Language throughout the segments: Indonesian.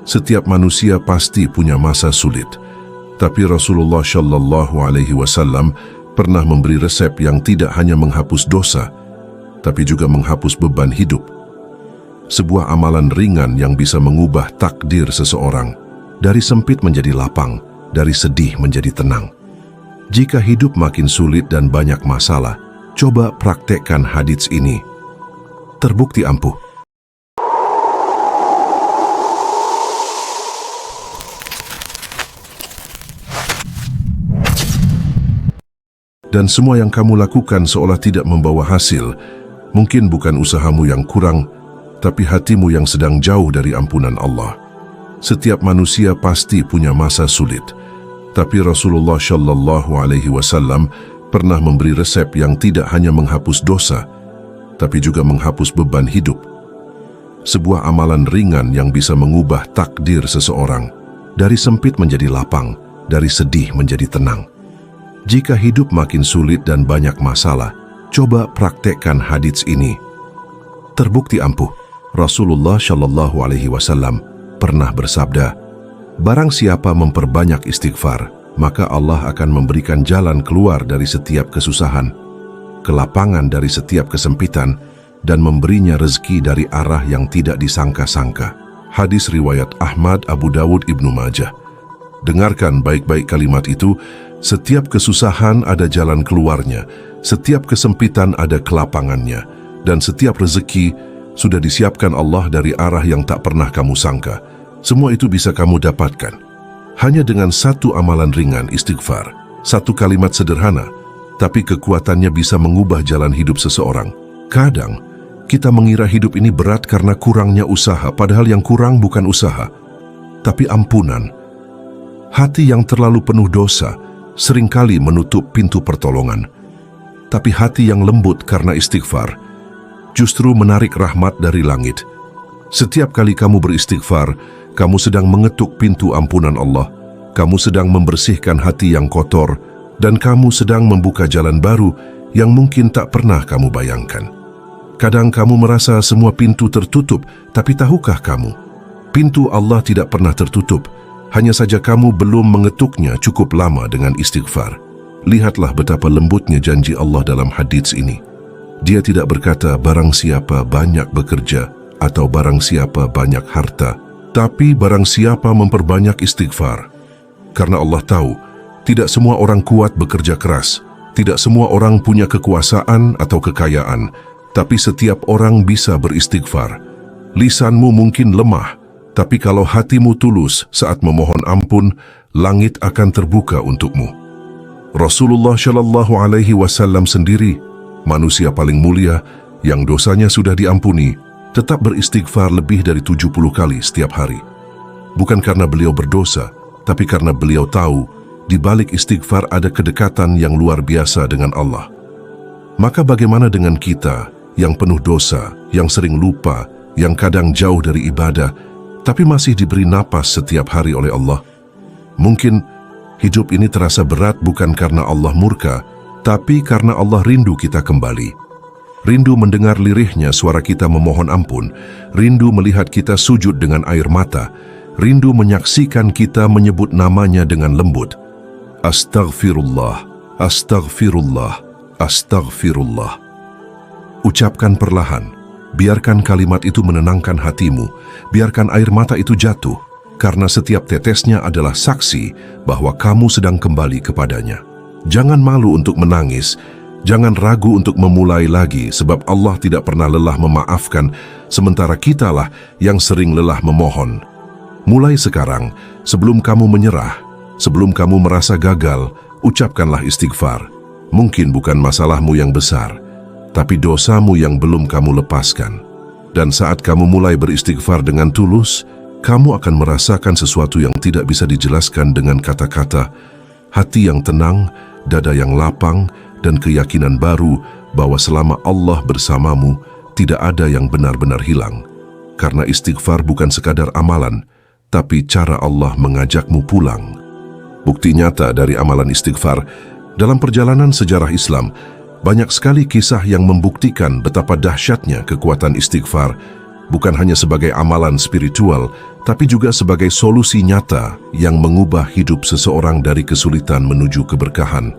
Setiap manusia pasti punya masa sulit. Tapi Rasulullah Shallallahu Alaihi Wasallam pernah memberi resep yang tidak hanya menghapus dosa, tapi juga menghapus beban hidup. Sebuah amalan ringan yang bisa mengubah takdir seseorang, dari sempit menjadi lapang, dari sedih menjadi tenang. Jika hidup makin sulit dan banyak masalah, coba praktekkan hadits ini. Terbukti ampuh. Dan semua yang kamu lakukan seolah tidak membawa hasil. Mungkin bukan usahamu yang kurang, tapi hatimu yang sedang jauh dari ampunan Allah. Setiap manusia pasti punya masa sulit. Tapi Rasulullah Shallallahu Alaihi Wasallam pernah memberi resep yang tidak hanya menghapus dosa, tapi juga menghapus beban hidup. Sebuah amalan ringan yang bisa mengubah takdir seseorang, dari sempit menjadi lapang, dari sedih menjadi tenang. Jika hidup makin sulit dan banyak masalah, coba praktekkan hadits ini. Terbukti ampuh. Rasulullah Shallallahu Alaihi Wasallam pernah bersabda, "Barang siapa memperbanyak istighfar, maka Allah akan memberikan jalan keluar dari setiap kesusahan, kelapangan dari setiap kesempitan, dan memberinya rezeki dari arah yang tidak disangka-sangka." Hadis riwayat Ahmad, Abu Dawud, Ibnu Majah. Dengarkan baik-baik kalimat itu. Setiap kesusahan ada jalan keluarnya, setiap kesempitan ada kelapangannya, dan setiap rezeki sudah disiapkan Allah dari arah yang tak pernah kamu sangka. Semua itu bisa kamu dapatkan hanya dengan satu amalan ringan, istighfar. Satu kalimat sederhana, tapi kekuatannya bisa mengubah jalan hidup seseorang. Kadang kita mengira hidup ini berat karena kurangnya usaha, padahal yang kurang bukan usaha, tapi ampunan. Hati yang terlalu penuh dosa seringkali menutup pintu pertolongan. Tapi hati yang lembut karena istighfar justru menarik rahmat dari langit. Setiap kali kamu beristighfar, kamu sedang mengetuk pintu ampunan Allah. Kamu sedang membersihkan hati yang kotor, dan kamu sedang membuka jalan baru yang mungkin tak pernah kamu bayangkan. Kadang kamu merasa semua pintu tertutup, tapi tahukah kamu, pintu Allah tidak pernah tertutup. Hanya saja kamu belum mengetuknya cukup lama dengan istighfar. Lihatlah betapa lembutnya janji Allah dalam hadits ini. Dia tidak berkata barang siapa banyak bekerja atau barang siapa banyak harta, tapi barang siapa memperbanyak istighfar. Karena Allah tahu, tidak semua orang kuat bekerja keras, tidak semua orang punya kekuasaan atau kekayaan, tapi setiap orang bisa beristighfar. Lisanmu mungkin lemah, tapi kalau hatimu tulus saat memohon ampun, langit akan terbuka untukmu. Rasulullah Shallallahu Alaihi Wasallam sendiri, manusia paling mulia yang dosanya sudah diampuni, tetap beristighfar lebih dari 70 kali setiap hari. Bukan karena beliau berdosa, tapi karena beliau tahu di balik istighfar ada kedekatan yang luar biasa dengan Allah. Maka bagaimana dengan kita yang penuh dosa, yang sering lupa, yang kadang jauh dari ibadah, tapi masih diberi napas setiap hari oleh Allah? Mungkin hidup ini terasa berat bukan karena Allah murka, tapi karena Allah rindu kita kembali. Rindu mendengar lirihnya suara kita memohon ampun, rindu melihat kita sujud dengan air mata, rindu menyaksikan kita menyebut namanya dengan lembut. Astaghfirullah, astaghfirullah, astaghfirullah. Ucapkan perlahan. Biarkan kalimat itu menenangkan hatimu, biarkan air mata itu jatuh, karena setiap tetesnya adalah saksi bahwa kamu sedang kembali kepadanya. Jangan malu untuk menangis, jangan ragu untuk memulai lagi, sebab Allah tidak pernah lelah memaafkan, sementara kitalah yang sering lelah memohon. Mulai sekarang, sebelum kamu menyerah, sebelum kamu merasa gagal, ucapkanlah istighfar. Mungkin bukan masalahmu yang besar, tapi dosamu yang belum kamu lepaskan. Dan saat kamu mulai beristighfar dengan tulus, kamu akan merasakan sesuatu yang tidak bisa dijelaskan dengan kata-kata. Hati yang tenang, dada yang lapang, dan keyakinan baru bahwa selama Allah bersamamu, tidak ada yang benar-benar hilang. Karena istighfar bukan sekadar amalan, tapi cara Allah mengajakmu pulang. Bukti nyata dari amalan istighfar, dalam perjalanan sejarah Islam, banyak sekali kisah yang membuktikan betapa dahsyatnya kekuatan istighfar bukan hanya sebagai amalan spiritual, tapi juga sebagai solusi nyata yang mengubah hidup seseorang dari kesulitan menuju keberkahan.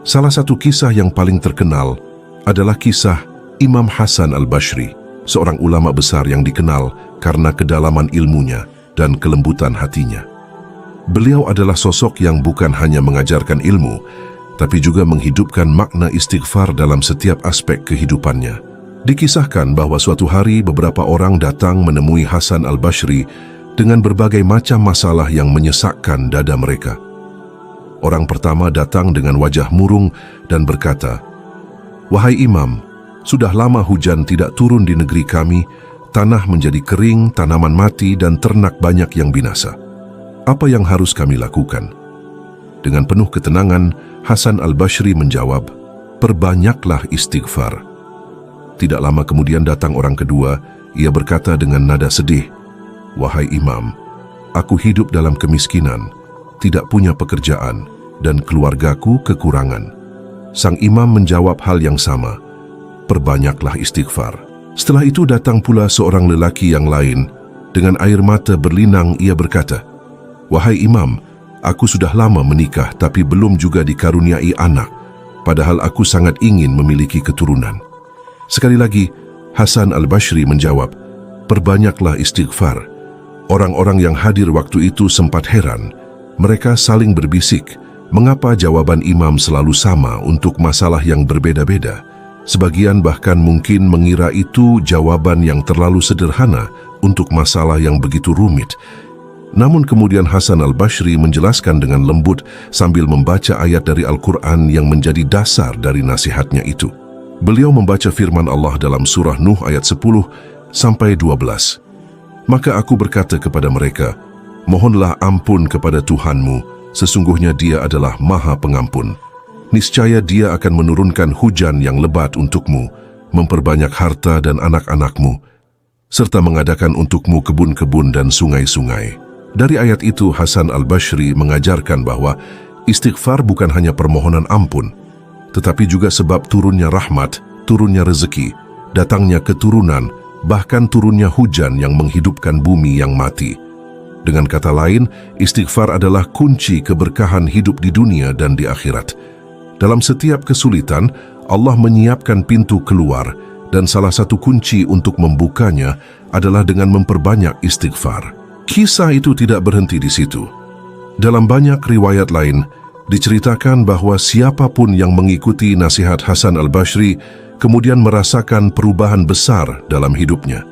Salah satu kisah yang paling terkenal adalah kisah Imam Hasan al-Bashri, seorang ulama besar yang dikenal karena kedalaman ilmunya dan kelembutan hatinya. Beliau adalah sosok yang bukan hanya mengajarkan ilmu, tapi juga menghidupkan makna istighfar dalam setiap aspek kehidupannya. Dikisahkan bahwa suatu hari beberapa orang datang menemui Hasan al-Bashri dengan berbagai macam masalah yang menyesakkan dada mereka. Orang pertama datang dengan wajah murung dan berkata, "Wahai Imam, sudah lama hujan tidak turun di negeri kami, tanah menjadi kering, tanaman mati, dan ternak banyak yang binasa. Apa yang harus kami lakukan?" Dengan penuh ketenangan, Hasan al-Bashri menjawab, "Perbanyaklah istighfar." Tidak lama kemudian datang orang kedua, ia berkata dengan nada sedih, "Wahai Imam, aku hidup dalam kemiskinan, tidak punya pekerjaan, dan keluargaku kekurangan." Sang imam menjawab hal yang sama, "Perbanyaklah istighfar." Setelah itu datang pula seorang lelaki yang lain. Dengan air mata berlinang ia berkata, "Wahai Imam, aku sudah lama menikah tapi belum juga dikaruniai anak, padahal aku sangat ingin memiliki keturunan." Sekali lagi, Hasan al-Bashri menjawab, "Perbanyaklah istighfar." Orang-orang yang hadir waktu itu sempat heran. Mereka saling berbisik, mengapa jawaban imam selalu sama untuk masalah yang berbeda-beda? Sebagian bahkan mungkin mengira itu jawaban yang terlalu sederhana untuk masalah yang begitu rumit. Namun kemudian Hasan al-Bashri menjelaskan dengan lembut sambil membaca ayat dari Al-Quran yang menjadi dasar dari nasihatnya itu. Beliau membaca firman Allah dalam surah Nuh ayat 10-12. "Maka aku berkata kepada mereka, mohonlah ampun kepada Tuhanmu, sesungguhnya Dia adalah Maha Pengampun. Niscaya Dia akan menurunkan hujan yang lebat untukmu, memperbanyak harta dan anak-anakmu, serta mengadakan untukmu kebun-kebun dan sungai-sungai." Dari ayat itu Hasan al-Bashri mengajarkan bahwa istighfar bukan hanya permohonan ampun, tetapi juga sebab turunnya rahmat, turunnya rezeki, datangnya keturunan, bahkan turunnya hujan yang menghidupkan bumi yang mati. Dengan kata lain, istighfar adalah kunci keberkahan hidup di dunia dan di akhirat. Dalam setiap kesulitan, Allah menyiapkan pintu keluar, dan salah satu kunci untuk membukanya adalah dengan memperbanyak istighfar. Kisah itu tidak berhenti di situ. Dalam banyak riwayat lain, diceritakan bahwa siapapun yang mengikuti nasihat Hasan al-Bashri kemudian merasakan perubahan besar dalam hidupnya.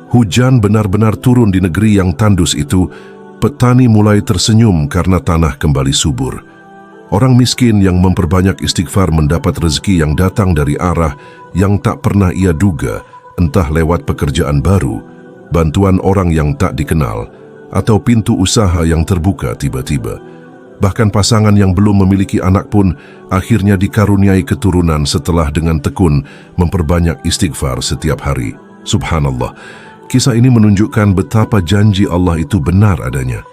Hujan benar-benar turun di negeri yang tandus itu, petani mulai tersenyum karena tanah kembali subur. Orang miskin yang memperbanyak istighfar mendapat rezeki yang datang dari arah yang tak pernah ia duga, entah lewat pekerjaan baru, bantuan orang yang tak dikenal, atau pintu usaha yang terbuka tiba-tiba. Bahkan pasangan yang belum memiliki anak pun akhirnya dikaruniai keturunan setelah dengan tekun memperbanyak istighfar setiap hari. Subhanallah, kisah ini menunjukkan betapa janji Allah itu benar adanya.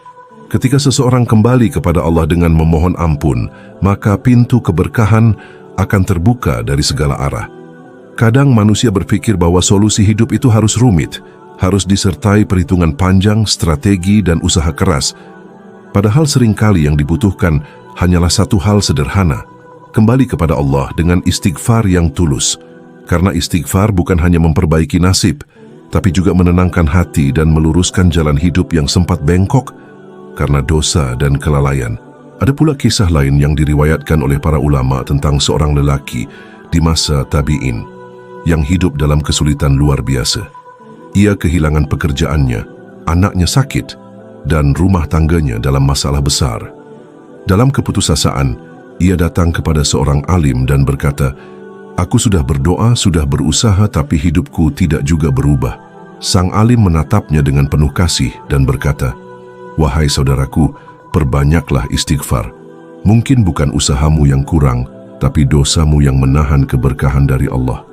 Ketika seseorang kembali kepada Allah dengan memohon ampun, maka pintu keberkahan akan terbuka dari segala arah. Kadang manusia berpikir bahwa solusi hidup itu harus rumit, harus disertai perhitungan panjang, strategi, dan usaha keras. Padahal seringkali yang dibutuhkan hanyalah satu hal sederhana, kembali kepada Allah dengan istighfar yang tulus. Karena istighfar bukan hanya memperbaiki nasib, tapi juga menenangkan hati dan meluruskan jalan hidup yang sempat bengkok karena dosa dan kelalaian. Ada pula kisah lain yang diriwayatkan oleh para ulama tentang seorang lelaki di masa tabi'in yang hidup dalam kesulitan luar biasa. Ia kehilangan pekerjaannya, anaknya sakit, dan rumah tangganya dalam masalah besar. Dalam keputusasaan, ia datang kepada seorang alim dan berkata, "Aku sudah berdoa, sudah berusaha, tapi hidupku tidak juga berubah." Sang alim menatapnya dengan penuh kasih dan berkata, "Wahai saudaraku, perbanyaklah istighfar. Mungkin bukan usahamu yang kurang, tapi dosamu yang menahan keberkahan dari Allah."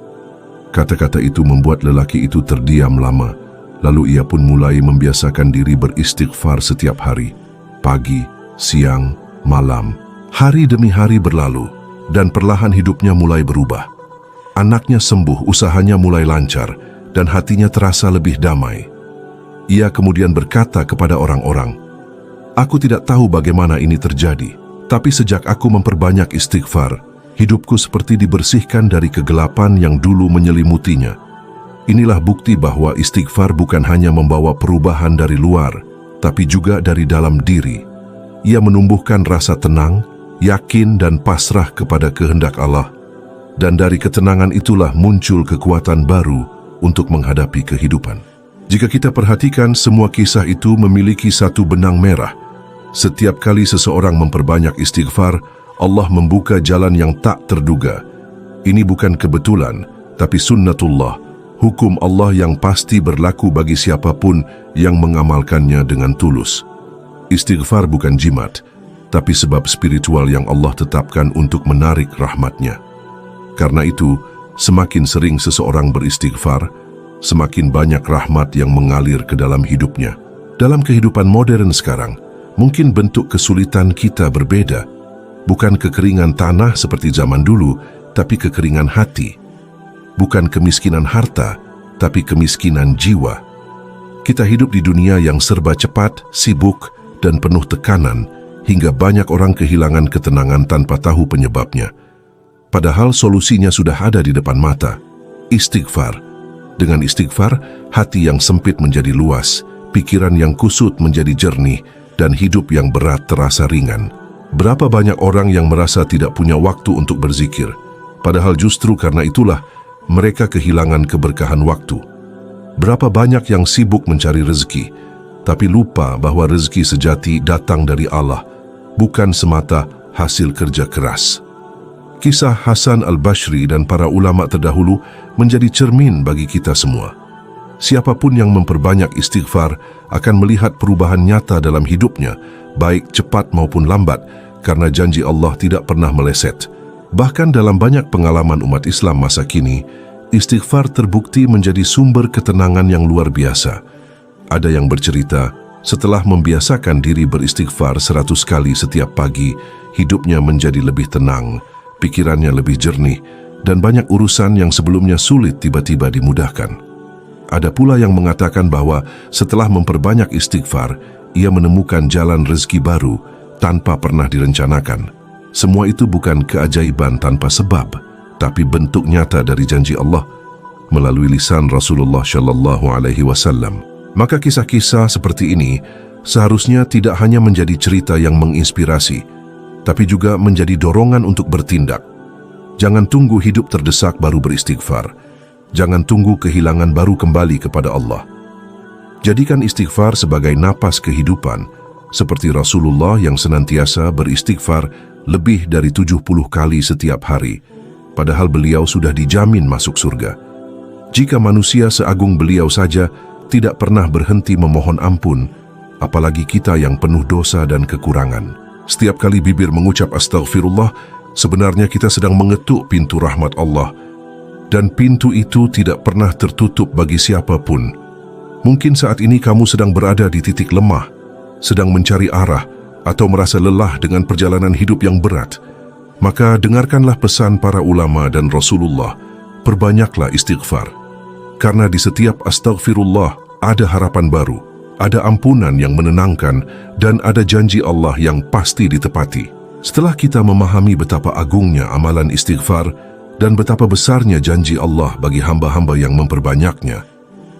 Kata-kata itu membuat lelaki itu terdiam lama. Lalu ia pun mulai membiasakan diri beristighfar setiap hari, pagi, siang, malam. Hari demi hari berlalu, dan perlahan hidupnya mulai berubah. Anaknya sembuh, usahanya mulai lancar, dan hatinya terasa lebih damai. Ia kemudian berkata kepada orang-orang, "Aku tidak tahu bagaimana ini terjadi, tapi sejak aku memperbanyak istighfar, hidupku seperti dibersihkan dari kegelapan yang dulu menyelimutinya. Inilah bukti bahwa istighfar bukan hanya membawa perubahan dari luar, tapi juga dari dalam diri. Ia menumbuhkan rasa tenang, yakin dan pasrah kepada kehendak Allah. Dan dari ketenangan itulah muncul kekuatan baru untuk menghadapi kehidupan." Jika kita perhatikan, semua kisah itu memiliki satu benang merah. Setiap kali seseorang memperbanyak istighfar, Allah membuka jalan yang tak terduga. Ini bukan kebetulan, tapi sunnatullah, hukum Allah yang pasti berlaku bagi siapapun yang mengamalkannya dengan tulus. Istighfar bukan jimat, tapi sebab spiritual yang Allah tetapkan untuk menarik rahmat-Nya. Karena itu, semakin sering seseorang beristighfar, semakin banyak rahmat yang mengalir ke dalam hidupnya. Dalam kehidupan modern sekarang, mungkin bentuk kesulitan kita berbeda. Bukan kekeringan tanah seperti zaman dulu, tapi kekeringan hati. Bukan kemiskinan harta, tapi kemiskinan jiwa. Kita hidup di dunia yang serba cepat, sibuk, dan penuh tekanan, hingga banyak orang kehilangan ketenangan tanpa tahu penyebabnya. Padahal solusinya sudah ada di depan mata. Istighfar. Dengan istighfar, hati yang sempit menjadi luas, pikiran yang kusut menjadi jernih, dan hidup yang berat terasa ringan. Berapa banyak orang yang merasa tidak punya waktu untuk berzikir, padahal justru karena itulah mereka kehilangan keberkahan waktu. Berapa banyak yang sibuk mencari rezeki, tapi lupa bahwa rezeki sejati datang dari Allah, bukan semata hasil kerja keras. Kisah Hasan al-Bashri dan para ulama terdahulu menjadi cermin bagi kita semua. Siapapun yang memperbanyak istighfar akan melihat perubahan nyata dalam hidupnya, baik cepat maupun lambat, karena janji Allah tidak pernah meleset. Bahkan dalam banyak pengalaman umat Islam masa kini, istighfar terbukti menjadi sumber ketenangan yang luar biasa. Ada yang bercerita, setelah membiasakan diri beristighfar 100 kali setiap pagi, hidupnya menjadi lebih tenang, pikirannya lebih jernih, dan banyak urusan yang sebelumnya sulit tiba-tiba dimudahkan. Ada pula yang mengatakan bahwa setelah memperbanyak istighfar, ia menemukan jalan rezeki baru tanpa pernah direncanakan. Semua itu bukan keajaiban tanpa sebab, tapi bentuk nyata dari janji Allah melalui lisan Rasulullah Shallallahu Alaihi Wasallam. Maka kisah-kisah seperti ini seharusnya tidak hanya menjadi cerita yang menginspirasi, tapi juga menjadi dorongan untuk bertindak. Jangan tunggu hidup terdesak baru beristighfar. Jangan tunggu kehilangan baru kembali kepada Allah. Jadikan istighfar sebagai napas kehidupan, seperti Rasulullah yang senantiasa beristighfar lebih dari 70 kali setiap hari, padahal beliau sudah dijamin masuk surga. Jika manusia seagung beliau saja tidak pernah berhenti memohon ampun, apalagi kita yang penuh dosa dan kekurangan. Setiap kali bibir mengucap astaghfirullah, sebenarnya kita sedang mengetuk pintu rahmat Allah. Dan pintu itu tidak pernah tertutup bagi siapapun. Mungkin saat ini kamu sedang berada di titik lemah, sedang mencari arah, atau merasa lelah dengan perjalanan hidup yang berat. Maka dengarkanlah pesan para ulama dan Rasulullah, perbanyaklah istighfar. Karena di setiap astaghfirullah ada harapan baru, ada ampunan yang menenangkan, dan ada janji Allah yang pasti ditepati. Setelah kita memahami betapa agungnya amalan istighfar dan betapa besarnya janji Allah bagi hamba-hamba yang memperbanyaknya,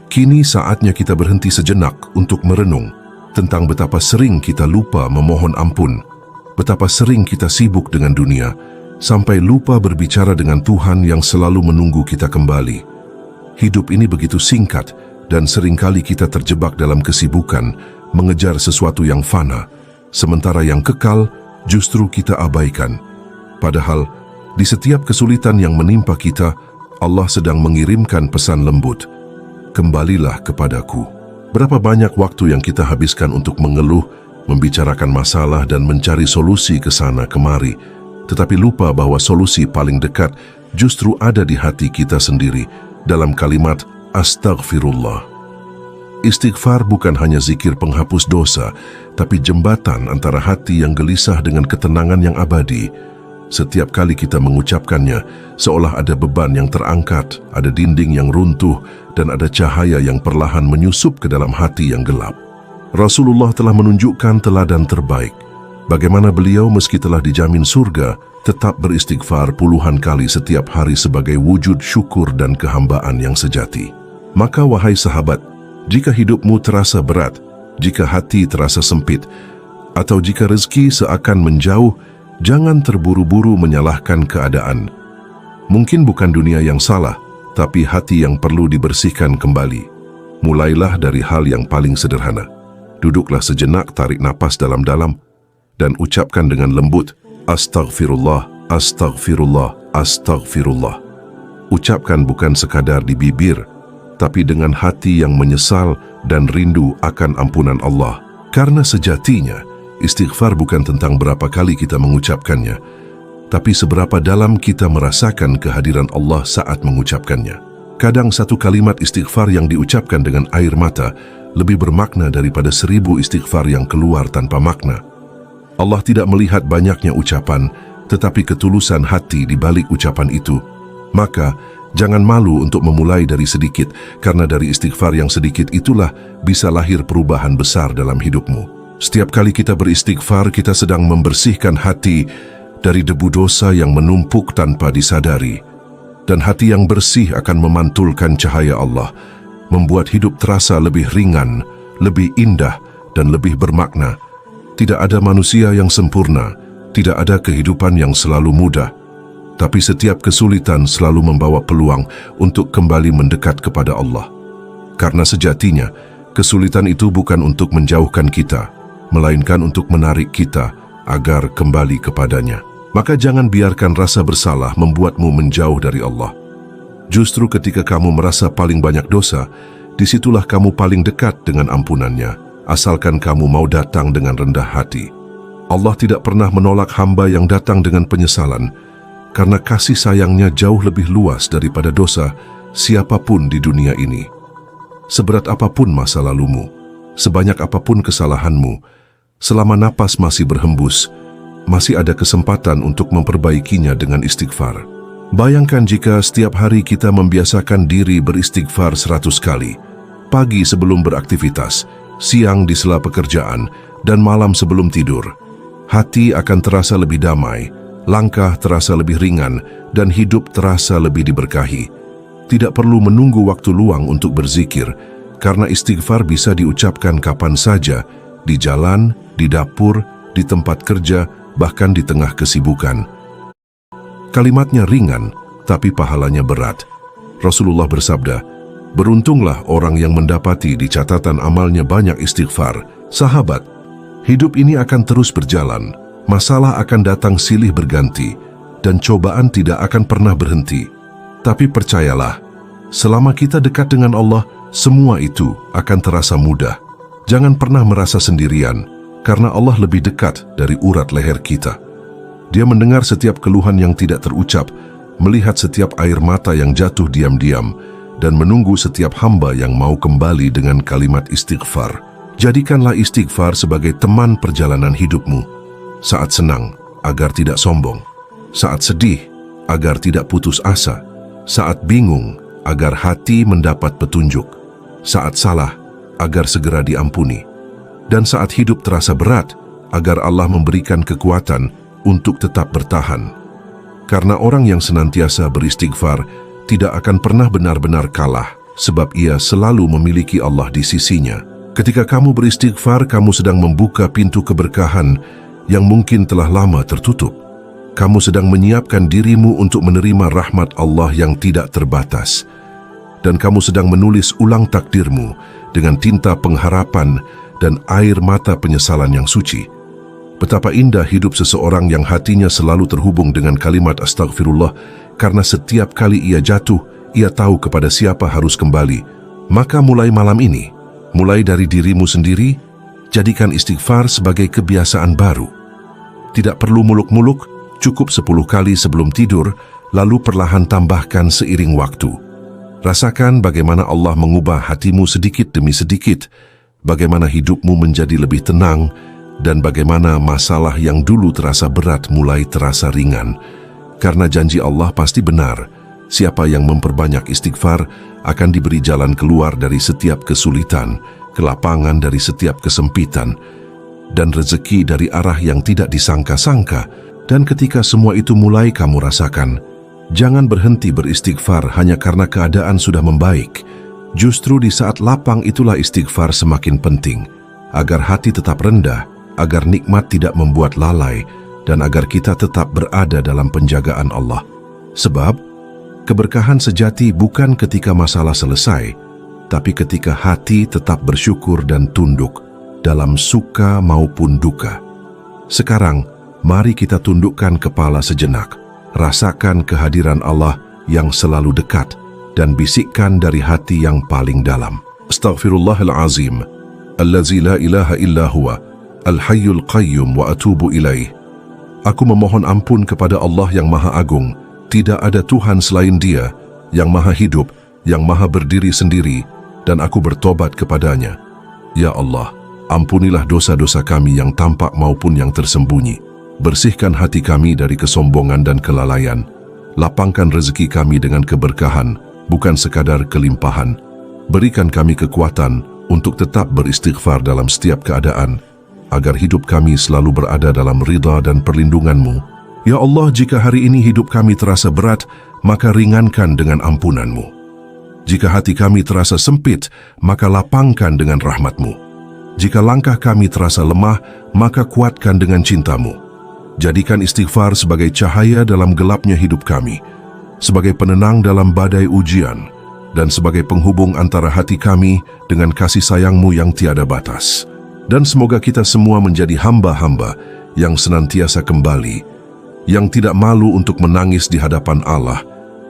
kini saatnya kita berhenti sejenak untuk merenung tentang betapa sering kita lupa memohon ampun, betapa sering kita sibuk dengan dunia, sampai lupa berbicara dengan Tuhan yang selalu menunggu kita kembali. Hidup ini begitu singkat, dan seringkali kita terjebak dalam kesibukan, mengejar sesuatu yang fana, sementara yang kekal justru kita abaikan. Padahal, di setiap kesulitan yang menimpa kita, Allah sedang mengirimkan pesan lembut, "Kembalilah kepadaku." Berapa banyak waktu yang kita habiskan untuk mengeluh, membicarakan masalah dan mencari solusi ke sana kemari, tetapi lupa bahwa solusi paling dekat justru ada di hati kita sendiri, dalam kalimat astaghfirullah. Istighfar bukan hanya zikir penghapus dosa, tapi jembatan antara hati yang gelisah dengan ketenangan yang abadi. Setiap kali kita mengucapkannya, seolah ada beban yang terangkat, ada dinding yang runtuh, dan ada cahaya yang perlahan menyusup ke dalam hati yang gelap. Rasulullah telah menunjukkan teladan terbaik. Bagaimana beliau meski telah dijamin surga, tetap beristighfar puluhan kali setiap hari sebagai wujud syukur dan kehambaan yang sejati. Maka wahai sahabat, jika hidupmu terasa berat, jika hati terasa sempit, atau jika rezeki seakan menjauh, jangan terburu-buru menyalahkan keadaan. Mungkin bukan dunia yang salah, tapi hati yang perlu dibersihkan kembali. Mulailah dari hal yang paling sederhana. Duduklah sejenak, tarik napas dalam-dalam, dan ucapkan dengan lembut, Astaghfirullah, Astaghfirullah, Astaghfirullah. Ucapkan bukan sekadar di bibir, tapi dengan hati yang menyesal dan rindu akan ampunan Allah. Karena sejatinya, istighfar bukan tentang berapa kali kita mengucapkannya, tapi seberapa dalam kita merasakan kehadiran Allah saat mengucapkannya. Kadang satu kalimat istighfar yang diucapkan dengan air mata lebih bermakna daripada 1000 istighfar yang keluar tanpa makna. Allah tidak melihat banyaknya ucapan, tetapi ketulusan hati di balik ucapan itu. Maka, jangan malu untuk memulai dari sedikit, karena dari istighfar yang sedikit itulah bisa lahir perubahan besar dalam hidupmu. Setiap kali kita beristighfar, kita sedang membersihkan hati dari debu dosa yang menumpuk tanpa disadari. Dan hati yang bersih akan memantulkan cahaya Allah, membuat hidup terasa lebih ringan, lebih indah, dan lebih bermakna. Tidak ada manusia yang sempurna, tidak ada kehidupan yang selalu mudah. Tapi setiap kesulitan selalu membawa peluang untuk kembali mendekat kepada Allah. Karena sejatinya, kesulitan itu bukan untuk menjauhkan kita, melainkan untuk menarik kita agar kembali kepadanya. Maka jangan biarkan rasa bersalah membuatmu menjauh dari Allah. Justru ketika kamu merasa paling banyak dosa, disitulah kamu paling dekat dengan ampunannya, asalkan kamu mau datang dengan rendah hati. Allah tidak pernah menolak hamba yang datang dengan penyesalan, karena kasih sayangnya jauh lebih luas daripada dosa siapapun di dunia ini. Seberat apapun masa lalumu, sebanyak apapun kesalahanmu, selama napas masih berhembus, masih ada kesempatan untuk memperbaikinya dengan istighfar. Bayangkan jika setiap hari kita membiasakan diri beristighfar 100 kali. Pagi sebelum beraktivitas, siang di sela pekerjaan, dan malam sebelum tidur. Hati akan terasa lebih damai, langkah terasa lebih ringan, dan hidup terasa lebih diberkahi. Tidak perlu menunggu waktu luang untuk berzikir, karena istighfar bisa diucapkan kapan saja, di jalan, di dapur, di tempat kerja, bahkan di tengah kesibukan. Kalimatnya ringan, tapi pahalanya berat. Rasulullah bersabda, beruntunglah orang yang mendapati di catatan amalnya banyak istighfar. Sahabat, hidup ini akan terus berjalan, masalah akan datang silih berganti, dan cobaan tidak akan pernah berhenti. Tapi percayalah, selama kita dekat dengan Allah, semua itu akan terasa mudah. Jangan pernah merasa sendirian, karena Allah lebih dekat dari urat leher kita. Dia mendengar setiap keluhan yang tidak terucap, melihat setiap air mata yang jatuh diam-diam, dan menunggu setiap hamba yang mau kembali dengan kalimat istighfar. Jadikanlah istighfar sebagai teman perjalanan hidupmu. Saat senang, agar tidak sombong. Saat sedih, agar tidak putus asa. Saat bingung, agar hati mendapat petunjuk. Saat salah, agar segera diampuni. Dan saat hidup terasa berat, agar Allah memberikan kekuatan untuk tetap bertahan. Karena orang yang senantiasa beristighfar tidak akan pernah benar-benar kalah, sebab ia selalu memiliki Allah di sisinya. Ketika kamu beristighfar, kamu sedang membuka pintu keberkahan yang mungkin telah lama tertutup. Kamu sedang menyiapkan dirimu untuk menerima rahmat Allah yang tidak terbatas. Dan kamu sedang menulis ulang takdirmu dengan tinta pengharapan dan air mata penyesalan yang suci. Betapa indah hidup seseorang yang hatinya selalu terhubung dengan kalimat astagfirullah, karena setiap kali ia jatuh, ia tahu kepada siapa harus kembali. Maka mulai malam ini, mulai dari dirimu sendiri, jadikan istighfar sebagai kebiasaan baru. Tidak perlu muluk-muluk, cukup 10 kali sebelum tidur, lalu perlahan tambahkan seiring waktu. Rasakan bagaimana Allah mengubah hatimu sedikit demi sedikit, bagaimana hidupmu menjadi lebih tenang, dan bagaimana masalah yang dulu terasa berat mulai terasa ringan. Karena janji Allah pasti benar, siapa yang memperbanyak istighfar akan diberi jalan keluar dari setiap kesulitan, kelapangan dari setiap kesempitan, dan rezeki dari arah yang tidak disangka-sangka. Dan ketika semua itu mulai kamu rasakan, jangan berhenti beristighfar hanya karena keadaan sudah membaik. Justru di saat lapang itulah istighfar semakin penting, agar hati tetap rendah, agar nikmat tidak membuat lalai, dan agar kita tetap berada dalam penjagaan Allah. Sebab, keberkahan sejati bukan ketika masalah selesai, tapi ketika hati tetap bersyukur dan tunduk dalam suka maupun duka. Sekarang, mari kita tundukkan kepala sejenak, rasakan kehadiran Allah yang selalu dekat, dan bisikkan dari hati yang paling dalam. Astaghfirullahalazim, allazi la ilaha illa huwa, al-hayyul qayyum wa atubu ilaih. Aku memohon ampun kepada Allah yang Maha Agung, tidak ada Tuhan selain Dia, yang Maha Hidup, yang Maha Berdiri sendiri, dan aku bertobat kepadanya. Ya Allah, ampunilah dosa-dosa kami yang tampak maupun yang tersembunyi. Bersihkan hati kami dari kesombongan dan kelalaian. Lapangkan rezeki kami dengan keberkahan, bukan sekadar kelimpahan. Berikan kami kekuatan untuk tetap beristighfar dalam setiap keadaan, agar hidup kami selalu berada dalam ridha dan perlindungan-Mu. Ya Allah, jika hari ini hidup kami terasa berat, maka ringankan dengan ampunan-Mu. Jika hati kami terasa sempit, maka lapangkan dengan rahmat-Mu. Jika langkah kami terasa lemah, maka kuatkan dengan cinta-Mu. Jadikan istighfar sebagai cahaya dalam gelapnya hidup kami, sebagai penenang dalam badai ujian, dan sebagai penghubung antara hati kami dengan kasih sayang-Mu yang tiada batas. Dan semoga kita semua menjadi hamba-hamba yang senantiasa kembali, yang tidak malu untuk menangis di hadapan Allah,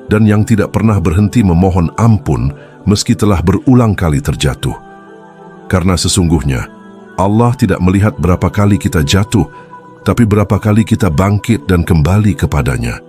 dan yang tidak pernah berhenti memohon ampun meski telah berulang kali terjatuh. Karena sesungguhnya, Allah tidak melihat berapa kali kita jatuh, tapi berapa kali kita bangkit dan kembali kepadanya.